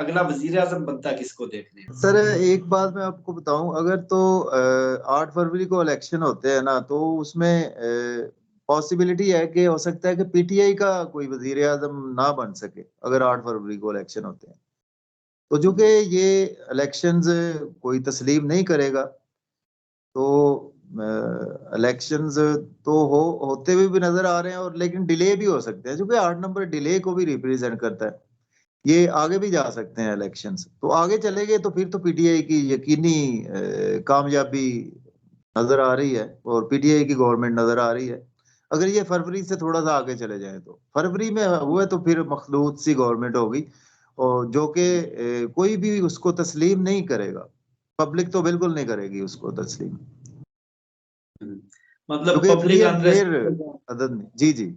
अगला वजीर आजम बनता किसको देखने? सर एक बात मैं आपको बताऊं, अगर तो 8 फरवरी को इलेक्शन होते हैं ना, तो उसमें पॉसिबिलिटी है कि हो सकता है कि पीटीआई का कोई वजीर आजम ना बन सके अगर 8 फरवरी को इलेक्शन होते हैं। तो जो कि ये इलेक्शंस कोई तस्लीम नहीं करेगा, तो इलेक्शंस तो होते हुए भी नजर आ रहे हैं, और लेकिन डिले भी हो सकते हैं, क्योंकि 8 नंबर डिले को भी रिप्रेजेंट करता है। ये आगे भी जा सकते हैं इलेक्शंस, तो आगे चले गए तो फिर तो पीटीआई की यकीनी कामयाबी नजर आ रही है, और पीटीआई की गवर्नमेंट नजर आ रही है। अगर ये फरवरी से थोड़ा सा आगे चले जाए, तो फरवरी में हुए तो फिर मखलूत सी गवर्नमेंट होगी, और जो कि कोई भी उसको तस्लीम नहीं करेगा। पब्लिक तो बिल्कुल नहीं करेगी उसको तस्लीम, मतलब क्योंकि free public and unrest fair अदद नहीं। जी जी।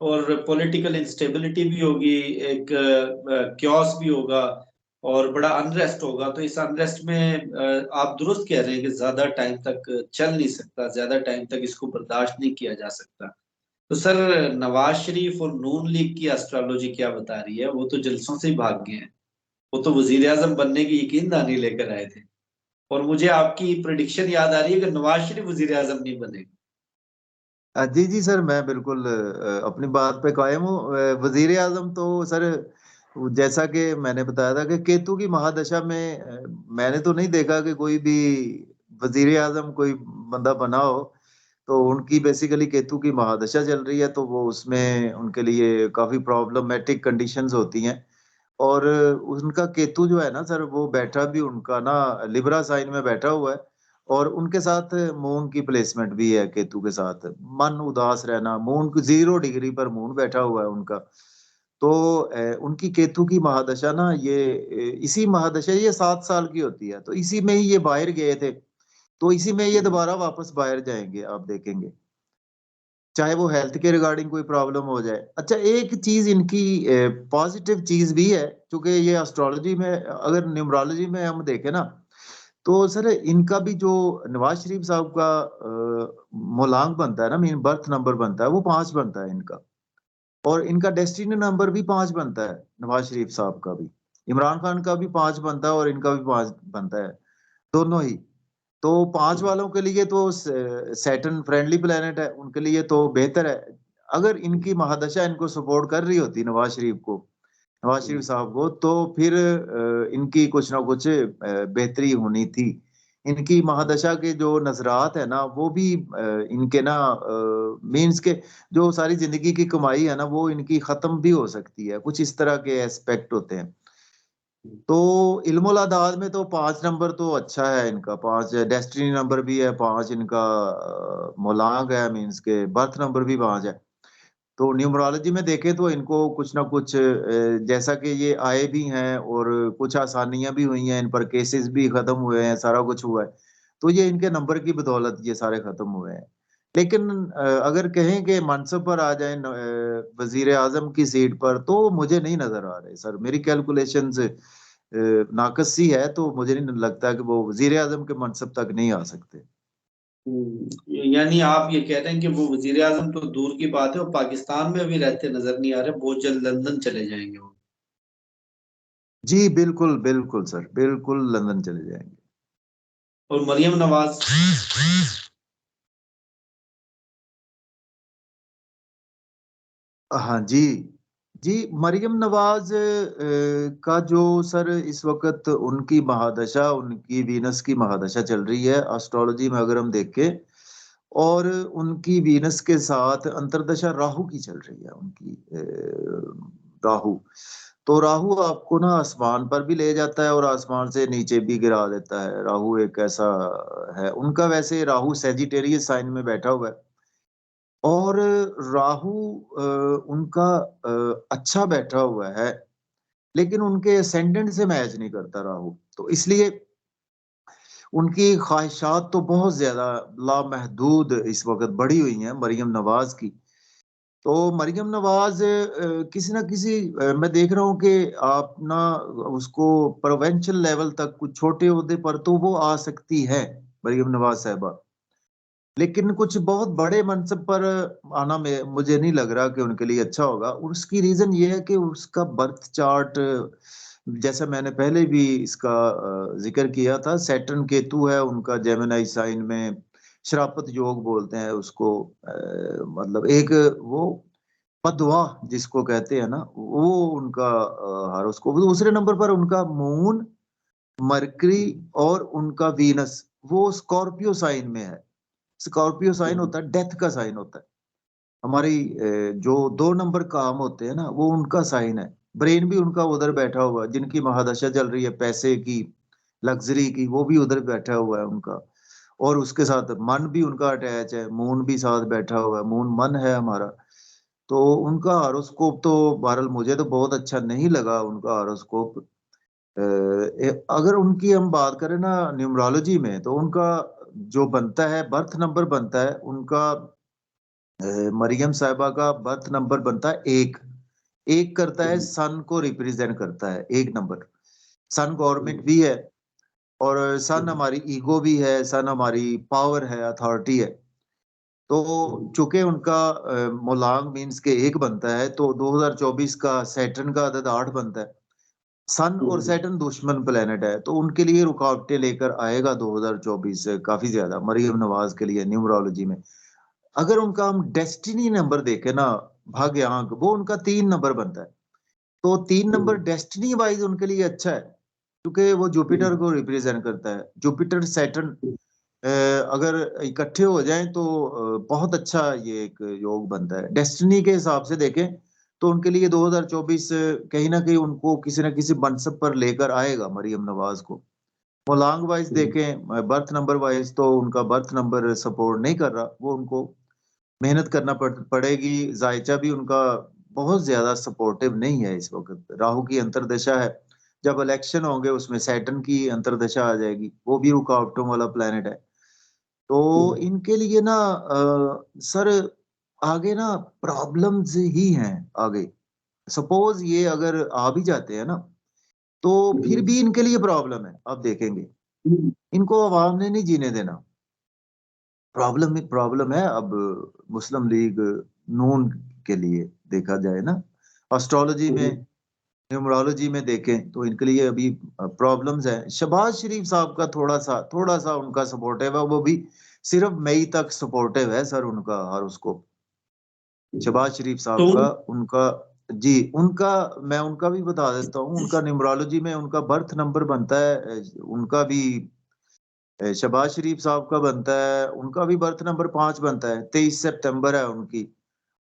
और पॉलिटिकल इंस्टेबिलिटी भी होगी, एक क्योस भी होगा और बड़ा अनरेस्ट होगा। तो इस अनरेस्ट में आप दुरुस्त कह रहे हैं कि ज्यादा टाइम तक चल नहीं सकता, ज्यादा टाइम तक इसको बर्दाश्त नहीं किया जा सकता। तो सर, नवाज शरीफ और नून लीग की एस्ट्रोलॉजी क्या बता रही है? वो तो जलसों से ही भाग गए हैं। वो तो वजीर आजम बनने की यकीन दहानी लेकर आए थे, और मुझे आपकी प्रिडिक्शन याद आ रही है कि नवाज शरीफ वजीर आजम नहीं बनेगा। जी जी सर, मैं बिल्कुल अपनी बात पे कायम हूँ। वजीर आजम तो सर, जैसा कि मैंने बताया था कि केतु की महादशा में मैंने तो नहीं देखा कि कोई भी वजीर आजम कोई बंदा बना हो। तो उनकी बेसिकली केतु की महादशा चल रही है, तो वो उसमें उनके लिए काफी प्रॉब्लमेटिक कंडीशंस होती हैं। और उनका केतु जो है ना सर, वो बैठा भी उनका ना लिब्रा साइन में बैठा हुआ है, और उनके साथ मून की प्लेसमेंट भी है केतु के साथ। मन उदास रहना, मून की 0 डिग्री पर मून बैठा हुआ है उनका। तो उनकी केतु की महादशा ना, ये इसी महादशा, ये 7 साल की होती है, तो इसी में ही ये बाहर गए थे, तो इसी में ये दोबारा वापस बाहर जाएंगे, आप देखेंगे, चाहे वो हेल्थ के रिगार्डिंग कोई प्रॉब्लम हो जाए। अच्छा, एक चीज इनकी पॉजिटिव चीज भी है, क्योंकि ये एस्ट्रोलॉजी में, अगर न्यूमरोलॉजी में हम देखें ना, तो सर इनका भी जो नवाज शरीफ साहब का मूलांक बनता है ना, मीन बर्थ नंबर बनता है, वो 5 बनता है इनका। और इनका डेस्टिनी नंबर भी 5 बनता है, नवाज शरीफ साहब का भी। इमरान खान का भी 5 बनता है, और इनका भी 5 बनता है, दोनों ही। तो 5 वालों के लिए तो सैटर्न फ्रेंडली प्लेनेट है, उनके लिए तो बेहतर है। अगर इनकी महादशा इनको सपोर्ट कर रही होती नवाज शरीफ को, नवाज शरीफ साहब को, तो फिर इनकी कुछ ना कुछ बेहतरी होनी थी। इनकी महादशा के जो नजरात है ना, वो भी इनके ना मीन्स के, जो सारी जिंदगी की कमाई है ना, वो इनकी खत्म भी हो सकती है, कुछ इस तरह के एस्पेक्ट होते हैं। तो इल्मुल अदाद में तो 5 नंबर तो अच्छा है इनका, 5 डेस्टिनी नंबर भी है, 5 इनका मूलांक है, मीन्स के बर्थ नंबर भी 5 है। तो न्यूमरोलॉजी में देखें तो इनको कुछ ना कुछ जैसा कि ये आए भी हैं, और कुछ आसानियां भी हुई हैं इन पर, केसेस भी खत्म हुए हैं, सारा कुछ हुआ है। तो ये इनके नंबर की बदौलत ये सारे खत्म हुए हैं। लेकिन अगर कहें कि मनसब पर आ जाए वजीर आजम की सीट पर, तो मुझे नहीं नजर आ रहे सर, मेरी कैलकुलेशंस नाकस सी है, तो मुझे नहीं लगता कि वो वजीर आजम के मनसब तक नहीं आ सकते। यानी आप ये कह रहे हैं कि वो वजीर आजम तो दूर की बात है, वो पाकिस्तान में भी रहते नजर नहीं आ रहे, बहुत जल्द लंदन चले जाएंगे वो। जी बिल्कुल बिल्कुल सर, बिल्कुल लंदन चले जाएंगे। और मरियम नवाज? हाँ जी। जी, मरियम नवाज का जो सर इस वक्त उनकी महादशा, उनकी वीनस की महादशा चल रही है एस्ट्रोलॉजी में, अगर हम देखें। और उनकी वीनस के साथ अंतर्दशा राहु की चल रही है उनकी, राहु। तो राहु आपको ना आसमान पर भी ले जाता है, और आसमान से नीचे भी गिरा देता है। राहु एक ऐसा है उनका, वैसे राहु सेजिटेरियस साइन में बैठा हुआ है। और राहु उनका अच्छा बैठा हुआ है, लेकिन उनके असेंडेंट से मैच नहीं करता राहु, तो इसलिए उनकी ख्वाहिशात तो बहुत ज्यादा लामहदूद इस वक्त बढ़ी हुई हैं मरियम नवाज की। तो मरियम नवाज किसी ना किसी मैं देख रहा हूँ कि आप ना उसको प्रोवेंशियल लेवल तक, कुछ छोटे ओहदे पर तो वो आ सकती है मरियम नवाज साहबा। लेकिन कुछ बहुत बड़े मनसब पर आना में मुझे नहीं लग रहा कि उनके लिए अच्छा होगा। और उसकी रीजन ये है कि उसका बर्थ चार्ट जैसा मैंने पहले भी इसका जिक्र किया था, सैटर्न केतु है उनका जेमिनी साइन में, श्रापत योग बोलते हैं उसको, मतलब एक वो पदवा जिसको कहते हैं ना, वो उनका हॉरोस्कोप। दूसरे नंबर पर उनका मून, मरकरी और उनका वीनस वो स्कॉर्पियो साइन में है। स्कॉर्पियो साइन होता है डेथ का साइन होता है। हमारी जो 2 नंबर काम होते हैं ना, वो उनका साइन है। ब्रेन भी उनका उधर बैठा हुआ है, जिनकी महादशा चल रही है पैसे की, लग्जरी की, वो भी उधर बैठा हुआ है उनका। और उसके साथ मन भी उनका अटैच है, मून भी साथ बैठा हुआ है, मून मन है हमारा। तो उनका हॉरोस्कोप तो बहरहाल मुझे तो बहुत अच्छा नहीं लगा उनका हॉरोस्कोप। अगर उनकी हम बात करें ना न्यूमरोलॉजी में, तो उनका जो बनता है बर्थ नंबर बनता है उनका, मरियम साहिबा का बर्थ नंबर बनता है एक। एक करता है सन को रिप्रेजेंट करता है, एक नंबर। सन गवर्नमेंट भी है, और सन हमारी ईगो भी है, सन हमारी पावर है, अथॉरिटी है। तो चूंकि उनका मोलांग मीन्स के एक बनता है, तो 2024 का सैटर्न का अदद 8 बनता है। सन और सैटर्न दुश्मन प्लेनेट है, तो उनके लिए रुकावटें लेकर आएगा 2024 काफी ज्यादा मरियम नवाज के लिए न्यूमरोलॉजी में। अगर उनका हम डेस्टिनी नंबर देखें ना, भाग्यांक, वो उनका 3 नंबर बनता है। तो 3 नंबर डेस्टिनी वाइज उनके लिए अच्छा है, क्योंकि वो जुपिटर को रिप्रेजेंट करता है। जुपिटर सैटर्न अगर इकट्ठे हो जाएं तो बहुत अच्छा ये एक योग बनता है। डेस्टिनी के हिसाब से देखें तो उनके लिए 2024 कहीं ना कहीं उनको किसी ना किसी मनसब पर लेकर आएगा मरियम नवाज को। मोलांग वाइज देखें, बर्थ नंबर वाइज, तो उनका बर्थ नंबर सपोर्ट नहीं कर रहा, वो उनको मेहनत करना पड़ेगी। जायचा भी उनका बहुत ज्यादा सपोर्टिव नहीं है इस वक्त। राहु की अंतर्दशा है, जब इलेक्शन होंगे उसमें सैटर्न की अंतर्दशा आ जाएगी, वो भी रुकावटों वाला प्लेनेट है। तो इनके लिए ना सर आगे ना प्रॉब्लम्स ही हैं आगे। सपोज ये अगर आ भी जाते हैं ना, तो फिर भी इनके लिए प्रॉब्लम है। अब देखेंगे, इनको आवाम ने नहीं जीने देना। प्रॉब्लम है अब मुस्लिम लीग नून के लिए देखा जाए ना, एस्ट्रोलॉजी में, न्यूमरोलॉजी में देखें तो इनके लिए अभी प्रॉब्लम्स है। शहबाज शरीफ साहब का थोड़ा सा उनका सपोर्टिव है, वो भी सिर्फ मई तक सपोर्टिव है सर उनका हॉरोस्कोप। शहबाज शरीफ साहब तो का, उनका, जी उनका, मैं उनका भी बता देता हूँ। उनका न्यूमरोलॉजी में उनका बर्थ नंबर बनता है, उनका भी शहबाज शरीफ साहब का बनता है, उनका भी बर्थ नंबर 5 बनता है, 23 सितंबर है उनकी।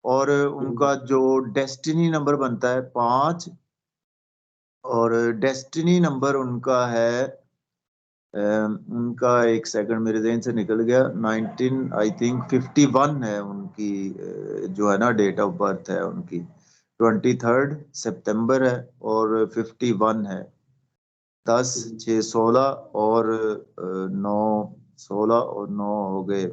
और उनका जो डेस्टिनी नंबर बनता है 5, और डेस्टिनी नंबर उनका है, उनका एक सेकंड मेरे जहन से निकल गया, 19 आई थिंक 51 है उनकी, जो है ना डेट ऑफ बर्थ है उनकी, 23 सितंबर है, और 51 है। 10 6 16 और 9, 16 और 9 हो गए,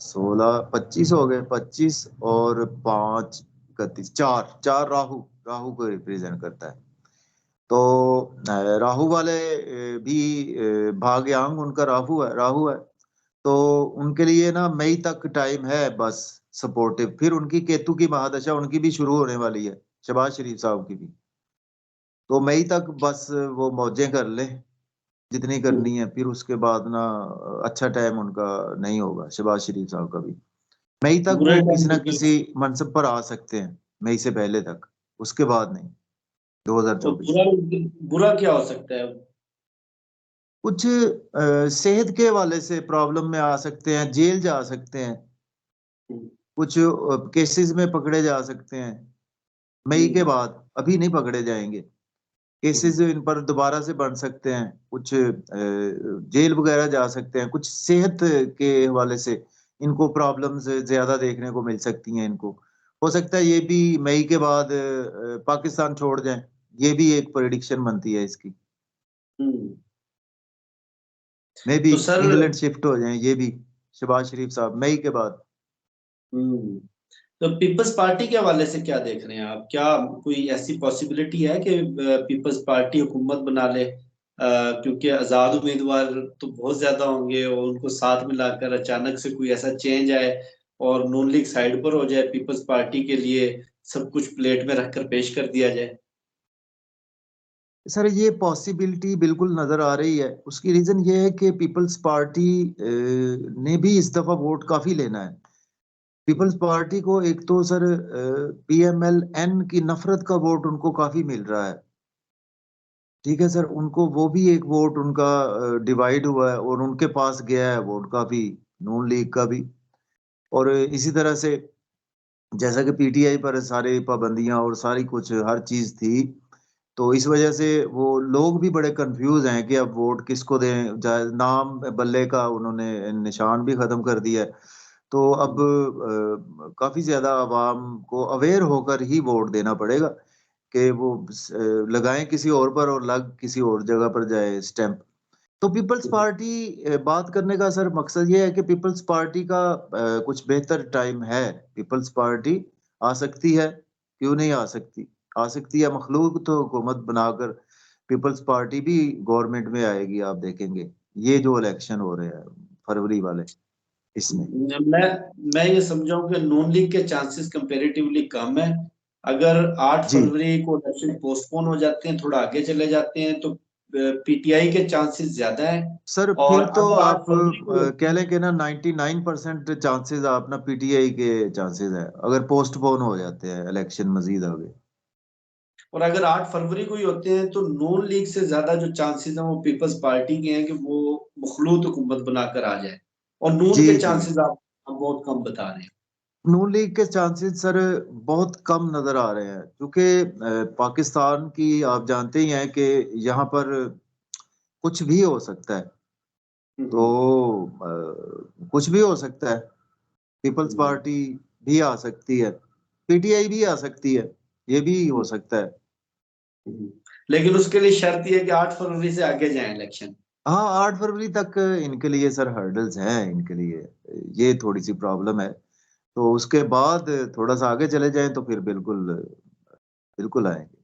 16 25 हो गए, 25 और 5 31, 4 4 राहु, राहु को रिप्रेजेंट करता है। तो राहु वाले भी भाग्यांग उनका राहु है। तो उनके लिए ना मई तक टाइम है बस सपोर्टिव। फिर उनकी केतु की महादशा उनकी भी शुरू होने वाली है, शहबाज शरीफ साहब की भी। तो मई तक बस वो मौजें कर ले जितनी करनी है, फिर उसके बाद ना अच्छा टाइम उनका नहीं होगा शहबाज शरीफ साहब का भी। मई तक बुरा वो किसी ना टाइम, किसी मनसब पर आ सकते हैं, मई से पहले तक, उसके बाद नहीं, और 2024। बुरा बुरा क्या हो सकता है? कुछ सेहत के हवाले से प्रॉब्लम में आ सकते हैं, जेल जा सकते हैं, कुछ केसेस में पकड़े जा सकते हैं मई के बाद। अभी नहीं पकड़े जाएंगे, केसेस इन पर दोबारा से बन सकते हैं, कुछ जेल वगैरह जा सकते हैं, कुछ सेहत के हवाले से इनको प्रॉब्लम्स ज्यादा देखने को मिल सकती हैं इनको। हो सकता है ये भी मई के बाद पाकिस्तान छोड़ जाएं, ये भी एक प्रेडिक्शन बनती है इसकी। हम्म। मे भी तो सर, इंग्लैंड शिफ्ट हो जाएं ये भी, शहबाज शरीफ साहब मई के बाद। हम्म, तो पीपल्स पार्टी के हवाले से क्या देख रहे हैं आप? क्या कोई ऐसी पॉसिबिलिटी है कि पीपल्स पार्टी हुकूमत बना ले? क्योंकि आजाद उम्मीदवार तो बहुत ज्यादा होंगे, और उनको साथ मिलाकर अचानक से कोई ऐसा चेंज आए और नून लीग साइड पर हो जाए, पीपल्स पार्टी के लिए सब कुछ प्लेट में रखकर पेश कर दिया जाए। सर ये पॉसिबिलिटी बिल्कुल नजर आ रही है। उसकी रीजन ये है कि पीपल्स पार्टी ने भी इस दफा वोट काफी लेना है। पीपल्स पार्टी को एक तो सर पीएमएल-एन की नफरत का वोट उनको काफी मिल रहा है। ठीक है सर, उनको वो भी एक वोट उनका डिवाइड हुआ है और उनके पास गया है वोट काफी, नून लीग का भी। और इसी तरह से जैसा कि पीटीआई पर सारी पाबंदियां और सारी कुछ हर चीज थी, तो इस वजह से वो लोग भी बड़े कंफ्यूज हैं कि अब वोट किसको दें। नाम बल्ले का उन्होंने निशान भी खत्म कर दिया है। तो अब काफी ज्यादा आवाम को अवेयर होकर ही वोट देना पड़ेगा कि वो लगाएं किसी और पर और लग किसी और जगह पर जाए स्टैंप। तो पीपल्स पार्टी बात करने का सर मकसद ये है कि पीपल्स पार्टी का कुछ बेहतर टाइम है। पीपल्स पार्टी आ सकती है, क्यों नहीं आ सकती? आ सकती है, मखलूक तो हुकूमत बनाकर पीपल्स पार्टी भी गवर्नमेंट में आएगी। आप देखेंगे ये जो इलेक्शन हो रहे हैं फरवरी वाले, इसमें। मैं ये समझा हूं कि नून लीग के चांसेस कंपैरेटिवली कम है। अगर 8 जी फरवरी को इलेक्शन पोस्टपोन हो जाते हैं, थोड़ा आगे चले जाते हैं, तो पीटीआई के चांसेस ज्यादा हैं। सर, और फिर तो अगर 8 आप फरवरी को कह होते लें हैं, कि ना 99% चांसेस आप ना पीटीआई के चांसेस है अगर पोस्टपोन हो जाते हैं इलेक्शन मजीद आगे। और अगर 8 फरवरी को ही होते हैं, तो नून लीग से ज्यादा जो चांसेस हैं वो पीपल्स पार्टी के हैं कि वो मखलूत हुकूमत बनाकर आ जाए। और नून जी के जी। चांसेस आप बहुत कम बता रहे हैं। नून लीग के चांसेस सर बहुत कम नजर आ रहे हैं, क्योंकि पाकिस्तान की आप जानते ही हैं कि यहाँ पर कुछ भी हो सकता है। तो हम्म, कुछ भी हो सकता है। पीपल्स हम्म, पार्टी भी आ सकती है, पीटीआई भी आ सकती है, ये भी हो हम्म, सकता है। हम्म। लेकिन उसके लिए शर्त यह है कि 8 फरवरी से आगे जाए इलेक्शन। हाँ, 8 फरवरी तक इनके लिए सर हर्डल्स हैं इनके लिए। ये थोड़ी सी प्रॉब्लम है। तो उसके बाद थोड़ा सा आगे चले जाएं तो फिर बिल्कुल बिल्कुल आएंगे।